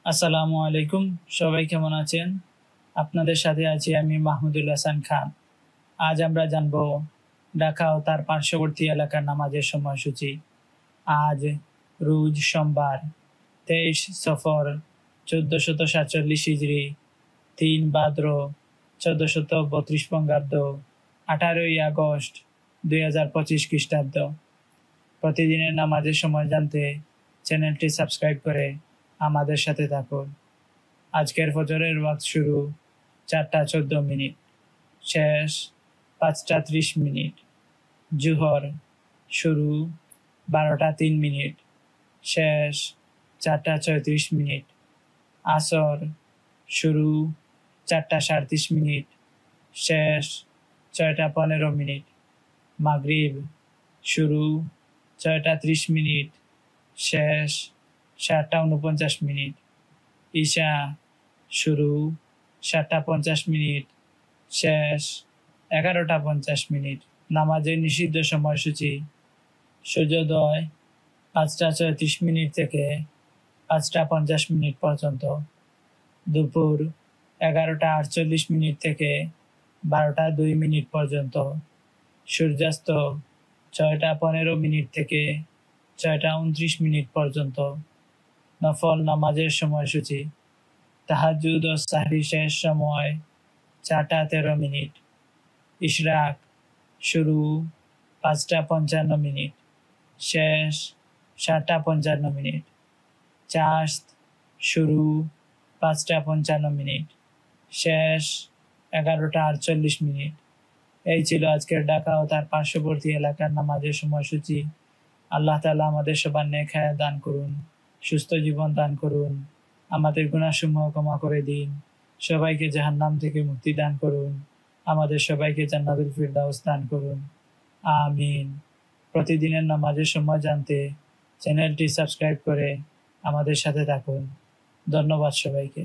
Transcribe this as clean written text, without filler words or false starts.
আসসালামু আলাইকুম। সবাই কেমন আছেন? আপনাদের সাথে আছি আমি মাহমুদুল হাসান খান। আজ আমরা জানব ঢাকা ও তার পার্শ্ববর্তী এলাকার নামাজের সময়সূচি। আজ রোজ সোমবার 23 সফর 1447 হিজরি, 3 ভাদ্র 1432 বঙ্গাব্দ, 18 আগস্ট 2025 খ্রিস্টাব্দ। প্রতিদিনের নামাজের সময় জানতে চ্যানেলটি সাবস্ক্রাইব করে আমাদের সাথে থাকুন। আজকের ফজরের ওয়াক্ত শুরু 4:14, শেষ 5:30। জুহর শুরু 12:03, শেষ 4:34। আসর শুরু 4:37, শেষ 6:15। মাগরিব শুরু 6:30, শেষ 7:49। ঈশা শুরু 7:50, শেষ 11:50। নামাজের নিষিদ্ধ সময়সূচি: সূর্যোদয় 5:34 থেকে 5:50 পর্যন্ত, দুপুর 11:48 থেকে 12:02 পর্যন্ত, সূর্যাস্ত 6:15 থেকে 6:29 পর্যন্ত। নফল নামাজের সময়সূচি: তাহাজ্জুদ ও সাহরি শেষ সময় 4:13, ইশরাক শুরু 5:55, শেষ 7:55। চাশত শুরু 5:55, শেষ 11:48। এই ছিল আজকের ঢাকা ও তার পার্শ্ববর্তী এলাকার নামাজের সময়সূচি। আল্লাহ তাআলা আমাদের সবার নেক হায়াত দান করুন, সুস্থ জীবন দান করুন, আমাদের গুনাহসমূহ ক্ষমা করে দিন, সবাইকে জাহান্নাম থেকে মুক্তি দান করুন, আমাদের সবাইকে জান্নাতুল ফিরদাউস দান করুন। আমিন। প্রতিদিনের নামাজের সময় জানতে চ্যানেলটি সাবস্ক্রাইব করে আমাদের সাথে থাকুন। ধন্যবাদ সবাইকে।